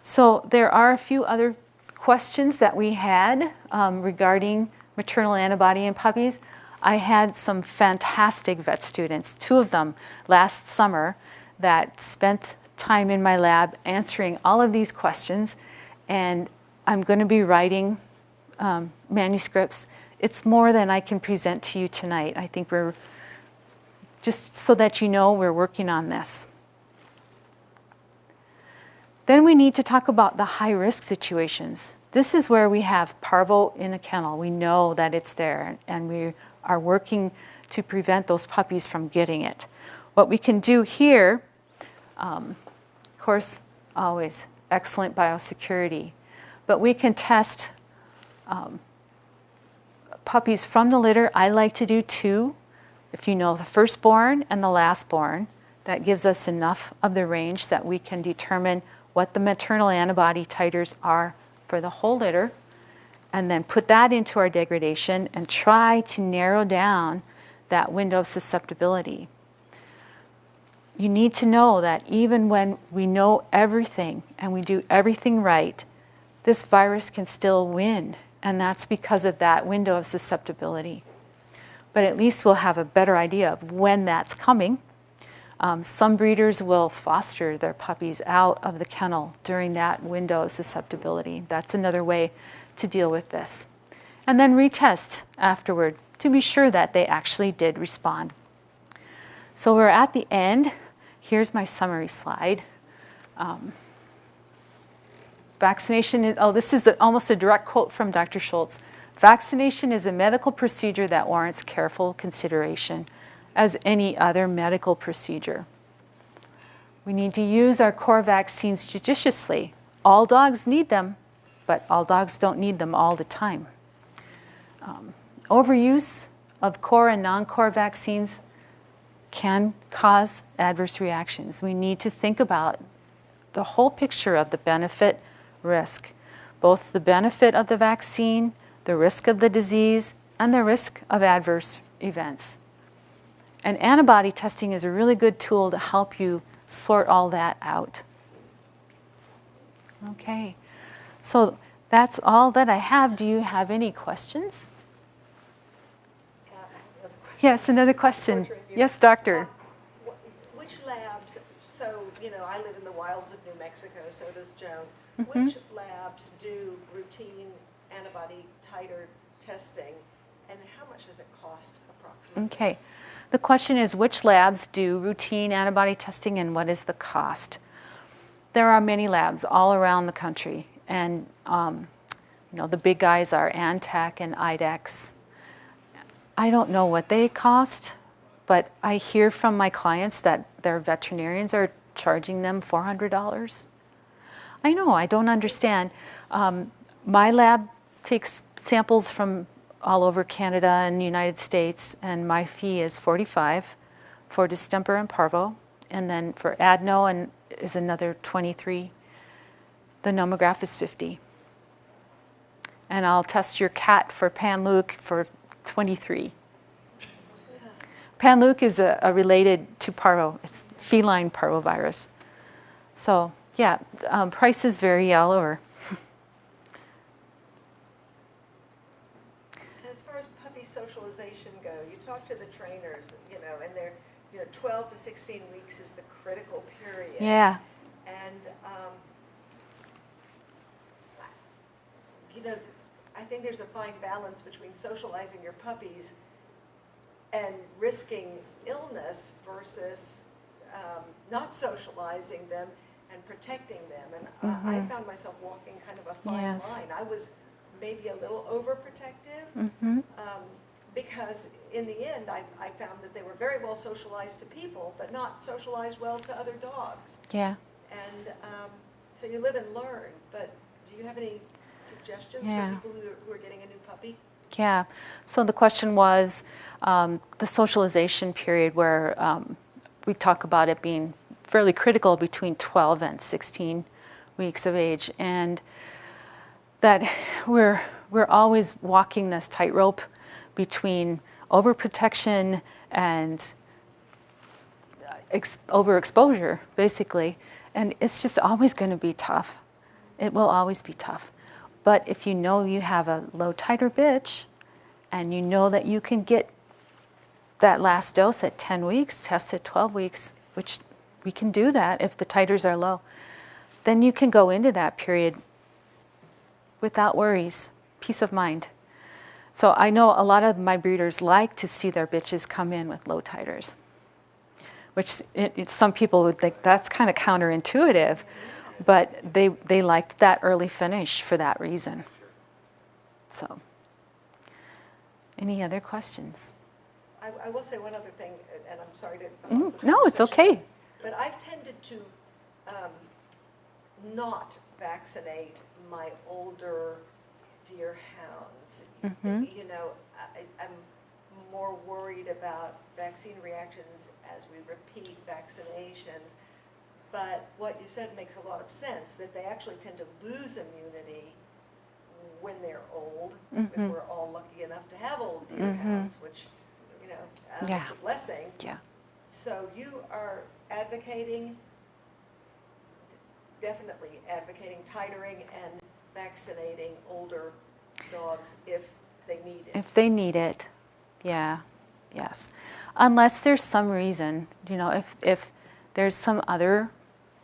So there are a few other questions that we had regarding maternal antibody in puppies. I had some fantastic vet students, 2 of them last summer, that spent time in my lab answering all of these questions. And I'm going to be writing manuscripts. It's more than I can present to you tonight. I think we're, just so that you know, we're working on this. Then we need to talk about the high-risk situations. This is where we have Parvo in a kennel. We know that it's there, and we are working to prevent those puppies from getting it. What we can do here, of course, always excellent biosecurity, but we can test puppies from the litter. I like to do 2. If you know the firstborn and the lastborn, that gives us enough of the range that we can determine what the maternal antibody titers are for the whole litter, and then put that into our degradation and try to narrow down that window of susceptibility. You need to know that even when we know everything and we do everything right, this virus can still win, and that's because of that window of susceptibility. But at least we'll have a better idea of when that's coming. Some breeders will foster their puppies out of the kennel during that window of susceptibility. That's another way to deal with this. And then retest afterward to be sure that they actually did respond. So we're at the end. Here's my summary slide. Vaccination is, this is almost a direct quote from Dr. Schultz. Vaccination is a medical procedure that warrants careful consideration as any other medical procedure. We need to use our core vaccines judiciously. All dogs need them, but all dogs don't need them all the time. Overuse of core and non-core vaccines can cause adverse reactions. We need to think about the whole picture of the benefit risk, both the benefit of the vaccine, the risk of the disease, and the risk of adverse events. And antibody testing is a really good tool to help you sort all that out. Okay, so that's all that I have. Do you have any questions? Yes, another question. Yes, doctor. Which labs, so, I live in the wilds of New Mexico, so does Joan. Mm-hmm. Which labs do routine antibody titer testing, and how much does it cost approximately? Okay. The question is, which labs do routine antibody testing and what is the cost? There are many labs all around the country, and the big guys are Antec and IDEX. I don't know what they cost, but I hear from my clients that their veterinarians are charging them $400. I know, I don't understand. My lab takes samples from all over Canada and the United States, and my fee is $45 for distemper and parvo, and then for adeno and is another $23. The nomograph is $50. And I'll test your cat for Pan-Luc for $23. Pan-Luc is a related to Parvo. It's feline Parvovirus. So yeah, prices vary all over. As far as puppy socialization go, you talk to the trainers, and they're 12 to 16 weeks is the critical period. Yeah. And I think there's a fine balance between socializing your puppies and risking illness versus not socializing them and protecting them. And I found myself walking kind of a fine line. I was maybe a little overprotective because in the end I found that they were very well socialized to people, but not socialized well to other dogs. Yeah. And so you live and learn, but do you have any suggestions for people who are getting a new puppy? Yeah. So the question was the socialization period where we talk about it being fairly critical between 12 and 16 weeks of age, and that we're always walking this tightrope between overprotection and overexposure, basically. And it's just always going to be tough. It will always be tough. But if you know you have a low titer bitch and you know that you can get that last dose at 10 weeks, test at 12 weeks, which we can do that if the titers are low, then you can go into that period without worries, peace of mind. So I know a lot of my breeders like to see their bitches come in with low titers, which some people would think that's kind of counterintuitive, but they liked that early finish for that reason. So, any other questions? I will say one other thing, and I'm sorry to... No, it's okay. But I've tended to not vaccinate my older deerhounds. I'm more worried about vaccine reactions as we repeat vaccinations. But what you said makes a lot of sense, that they actually tend to lose immunity when they're old. If we're all lucky enough to have old deerhounds, which, it's a blessing. Yeah. So you are definitely advocating titering and vaccinating older dogs if they need it. If they need it, yeah, yes. Unless there's some reason, if there's some other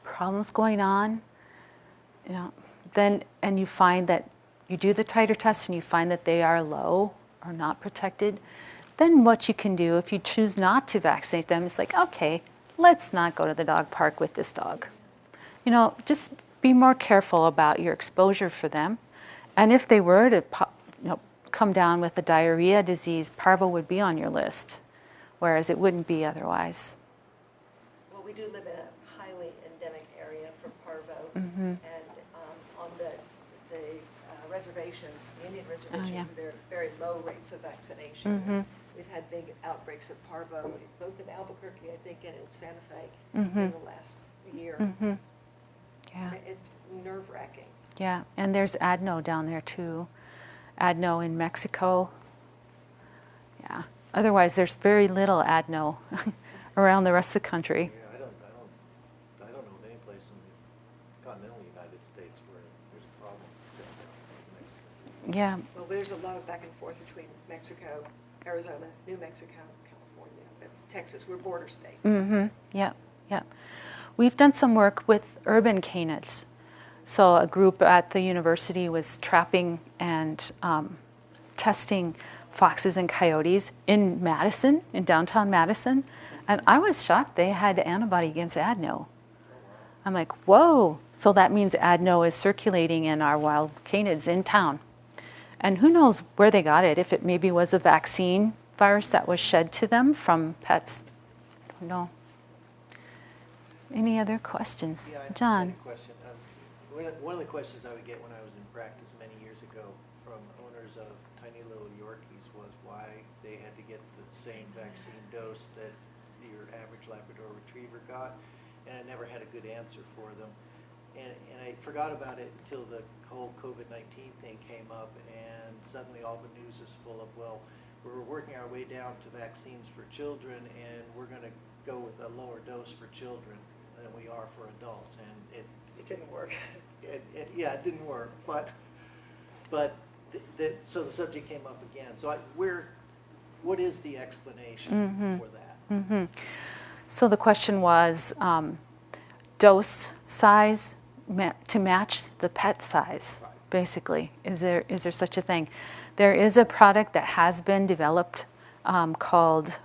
problems going on, then, and you find that you do the titer test and you find that they are low or not protected, then what you can do if you choose not to vaccinate them is like, okay, let's not go to the dog park with this dog. Just be more careful about your exposure for them. And if they were to come down with a diarrhea disease, Parvo would be on your list, whereas it wouldn't be otherwise. Well, we do live in a highly And on the reservations, the Indian reservations, there are very low rates of vaccination. We've had big outbreaks of Parvo, both in Albuquerque, I think, and in Santa Fe in the last year. Yeah. It's nerve-wracking. Yeah, and there's adeno down there too. Adeno in Mexico. Yeah. Otherwise, there's very little adeno around the rest of the country. Yeah, I don't know of any place in the continental United States where there's a problem except in Mexico. Yeah. Well, there's a lot of back and forth between Mexico, Arizona, New Mexico, California, but Texas. We're border states. Yeah, yeah. We've done some work with urban canids. So a group at the university was trapping and testing foxes and coyotes in Madison, in downtown Madison. And I was shocked they had antibody against adeno. I'm like, whoa. So that means adeno is circulating in our wild canids in town. And who knows where they got it, if it maybe was a vaccine virus that was shed to them from pets. I don't know. Any other questions? Yeah, I John? have a question. One of the questions I would get when I was in practice many years ago from owners of tiny little Yorkies was why they had to get the same vaccine dose that your average Labrador Retriever got, and I never had a good answer for them. And I forgot about it until the whole COVID-19 thing came up, and suddenly all the news is full of, well, we're working our way down to vaccines for children, and we're going to go with a lower dose for children than we are for adults, and it didn't work. Yeah, it didn't work, but so the subject came up again. So what is the explanation for that? So the question was dose size to match the pet size, basically. Is there such a thing? There is a product that has been developed called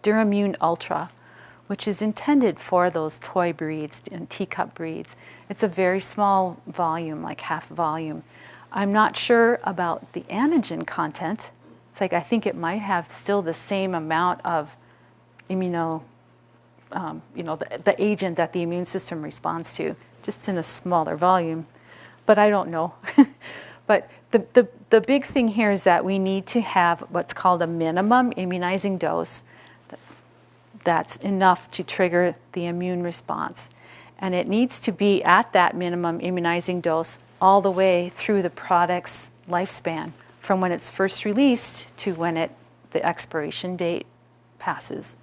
Duramune Ultra, which is intended for those toy breeds and teacup breeds. It's a very small volume, like half volume. I'm not sure about the antigen content. It's like I think it might have still the same amount of immuno, the agent that the immune system responds to, just in a smaller volume. But I don't know. But the big thing here is that we need to have what's called a minimum immunizing dose that's enough to trigger the immune response. And it needs to be at that minimum immunizing dose all the way through the product's lifespan, from when it's first released to when the expiration date passes.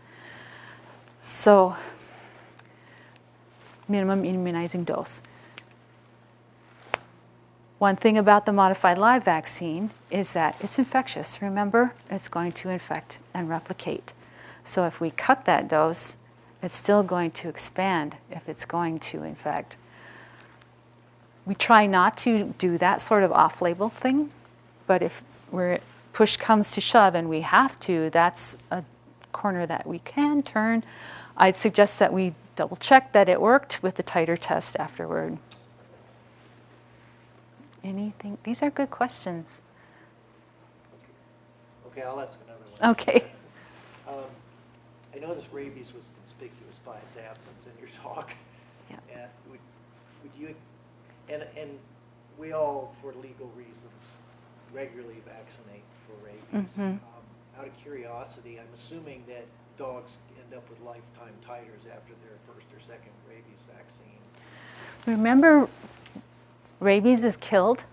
So, minimum immunizing dose. One thing about the modified live vaccine is that it's infectious. Remember, it's going to infect and replicate. So if we cut that dose, it's still going to expand if it's going to infect. We try not to do that sort of off-label thing, but if push comes to shove and we have to, that's a corner that we can turn. I'd suggest that we double check that it worked with the titer test afterward. Anything? These are good questions. Okay, I'll ask another one. Okay. I noticed rabies was conspicuous by its absence in your talk. Yeah. And would you, and we all, for legal reasons, regularly vaccinate for rabies. Out of curiosity, I'm assuming that dogs end up with lifetime titers after their first or second rabies vaccine. Remember, rabies is killed.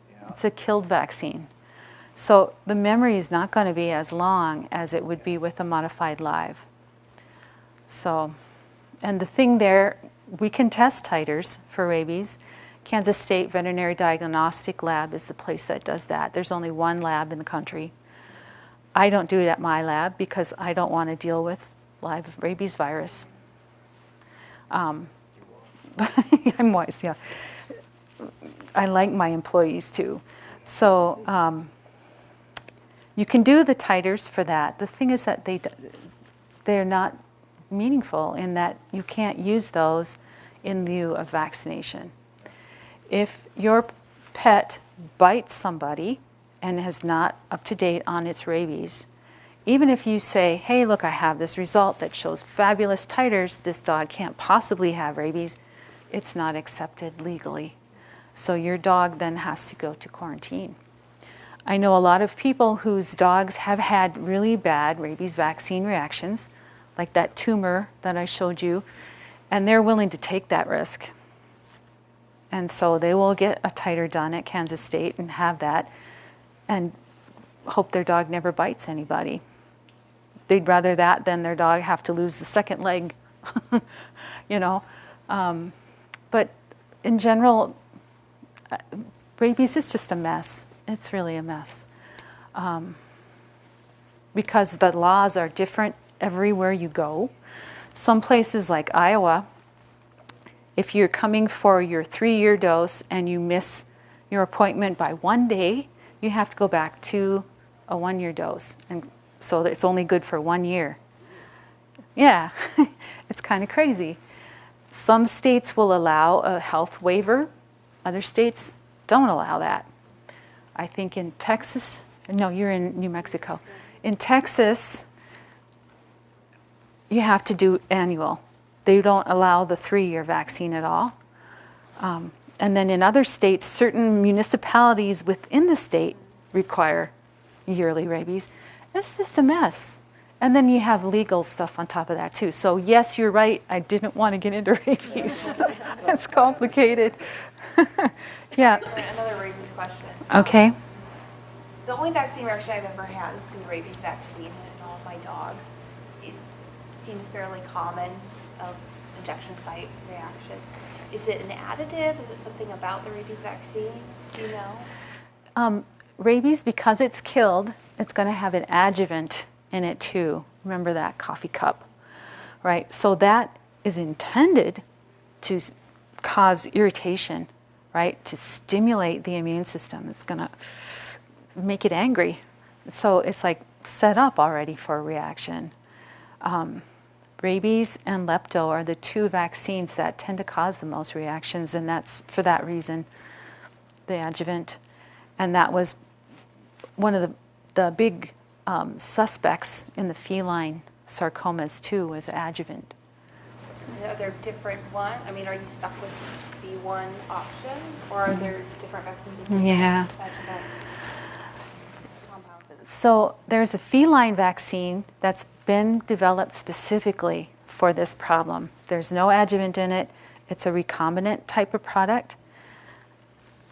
Yeah. It's a killed vaccine. So the memory is not going to be as long as it would be with a modified live. So, and the thing there, we can test titers for rabies. Kansas State Veterinary Diagnostic Lab is the place that does that. There's only one lab in the country. I don't do it at my lab because I don't want to deal with live rabies virus. I'm wise, yeah. I like my employees too. So you can do the titers for that. The thing is that they're not meaningful in that you can't use those in lieu of vaccination. If your pet bites somebody and is not up to date on its rabies, even if you say, hey, look, I have this result that shows fabulous titers, this dog can't possibly have rabies, it's not accepted legally. So your dog then has to go to quarantine. I know a lot of people whose dogs have had really bad rabies vaccine reactions, like that tumor that I showed you, and they're willing to take that risk. And so they will get a titer done at Kansas State and have that and hope their dog never bites anybody. They'd rather that than their dog have to lose the second leg, you know. But in general, rabies is just a mess. It's really a mess. Because the laws are different everywhere you go. Some places like Iowa, if you're coming for your 3-year dose and you miss your appointment by 1 day, you have to go back to a 1-year dose. And so it's only good for 1 year. Yeah, it's kind of crazy. Some states will allow a health waiver. Other states don't allow that. I think in Texas, no, you're in New Mexico. In Texas, you have to do annual. They don't allow the 3-year vaccine at all. And then in other states, certain municipalities within the state require yearly rabies. It's just a mess. And then you have legal stuff on top of that too. So yes, you're right. I didn't want to get into rabies. It's complicated. Yeah. Another rabies question. Okay. The only vaccine reaction I've ever had is to the rabies vaccine in all of my dogs. It seems fairly common of injection site reaction. Is it an additive? Is it something about the rabies vaccine? Do you know? Rabies, because it's killed, it's going to have an adjuvant in it too. Remember that coffee cup, right? So that is intended to cause irritation, right? To stimulate the immune system. It's going to make it angry. So it's like set up already for a reaction. Rabies and lepto are the 2 vaccines that tend to cause the most reactions, and that's for that reason, the adjuvant. And that was one of the big suspects in the feline sarcomas too, was adjuvant. Are there different ones? I mean, are you stuck with the one option, or are there different vaccines? Yeah. Adjuvant compounds? So there's a feline vaccine that's been developed specifically for this problem. There's no adjuvant in it. It's a recombinant type of product.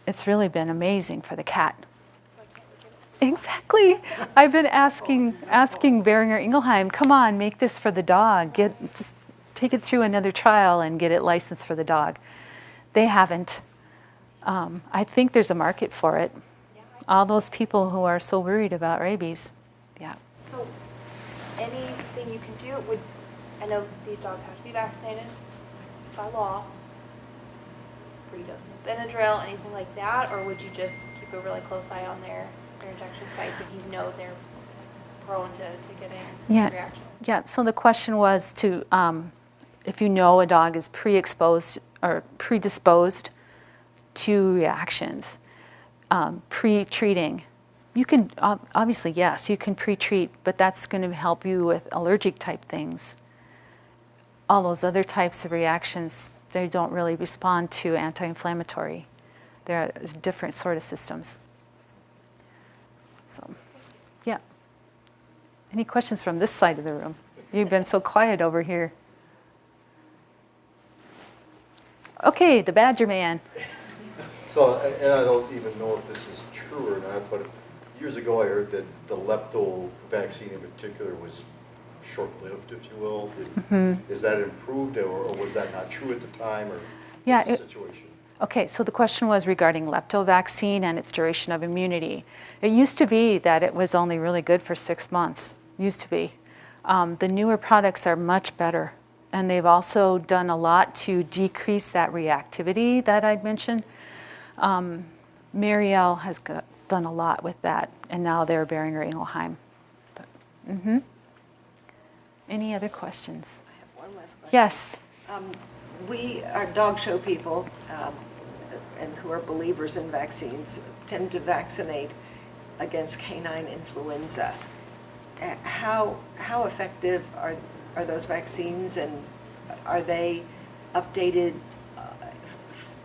It's really been amazing for the cat. Exactly. I've been asking Boehringer Ingelheim, come on, make this for the dog. Just take it through another trial and get it licensed for the dog. They haven't. I think there's a market for it. All those people who are so worried about rabies. Yeah. So anything you can do I know these dogs have to be vaccinated by law, pre-dose of Benadryl, anything like that, or would you just keep a really close eye on their injection sites if you know they're prone to getting reactions? Yeah, so the question was to, if you know a dog is pre-exposed or predisposed to reactions, pre-treating. You can, obviously, yes, you can pre-treat, but that's going to help you with allergic type things. All those other types of reactions, they don't really respond to anti-inflammatory. They're different sort of systems. So, yeah. Any questions from this side of the room? You've been so quiet over here. Okay, the Badger Man. So, and I don't even know if this is true or not, but years ago I heard that the lepto vaccine in particular was short-lived, if you will. Is that improved, or was that not true at the time, or what's the situation? Okay, so the question was regarding lepto vaccine and its duration of immunity. It used to be that it was only really good for 6 months. Used to be. The newer products are much better, and they've also done a lot to decrease that reactivity that I'd mentioned. Marielle has done a lot with that, and now they're Boehringer Ingelheim. Any other questions? I have one last question. Yes. We are dog show people, and who are believers in vaccines, tend to vaccinate against canine influenza. How effective are those vaccines, and are they updated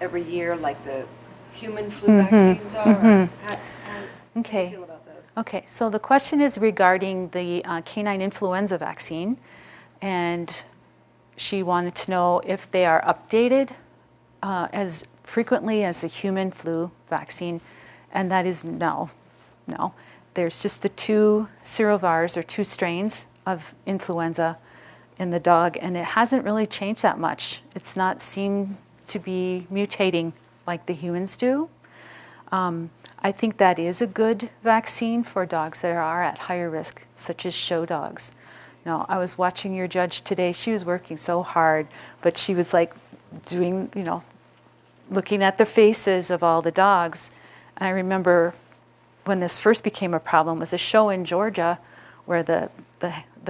every year like the human flu vaccines are? Or how do Okay. you feel about those? Okay, so the question is regarding the canine influenza vaccine, and she wanted to know if they are updated as frequently as the human flu vaccine, and that is no. There's just the 2 serovars or 2 strains of influenza in the dog, and it hasn't really changed that much. It's not seemed to be mutating like the humans do. I think that is a good vaccine for dogs that are at higher risk, such as show dogs. Now, I was watching your judge today. She was working so hard, but she was like doing, looking at the faces of all the dogs. And I remember when this first became a problem was a show in Georgia where the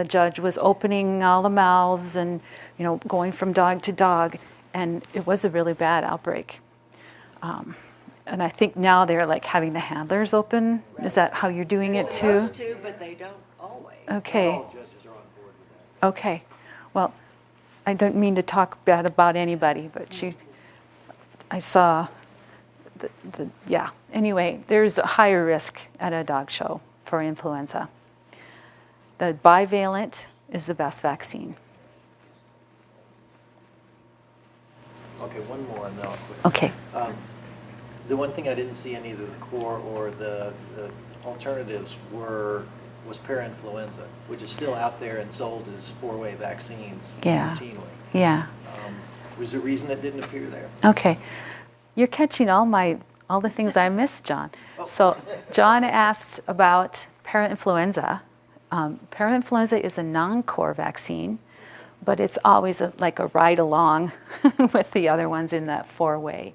judge was opening all the mouths and, going from dog to dog. And it was a really bad outbreak. And I think now they're like having the handlers open. Is that how you're doing it too? Supposed to, but they don't always. Okay. All judges are on board with that. Okay. Well, I don't mean to talk bad about anybody, but I saw yeah. Anyway, there's a higher risk at a dog show for influenza. The bivalent is the best vaccine. Okay, one more and then I'll quit. Okay. The one thing I didn't see in either the core or the alternatives was parainfluenza, which is still out there and sold as 4-way vaccines routinely. Yeah. Was there a reason it didn't appear there? Okay. You're catching all the things I missed, John. So John asked about parainfluenza. Parainfluenza is a non-core vaccine, but it's always like a ride along with the other ones in that 4-way.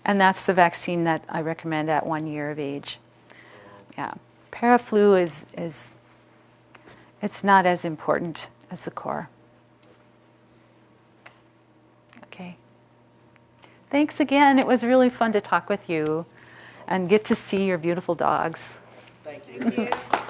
And that's the vaccine that I recommend at 1 year of age. Yeah. Paraflu is it's not as important as the core. Okay. Thanks again. It was really fun to talk with you and get to see your beautiful dogs. Thank you. Thank you.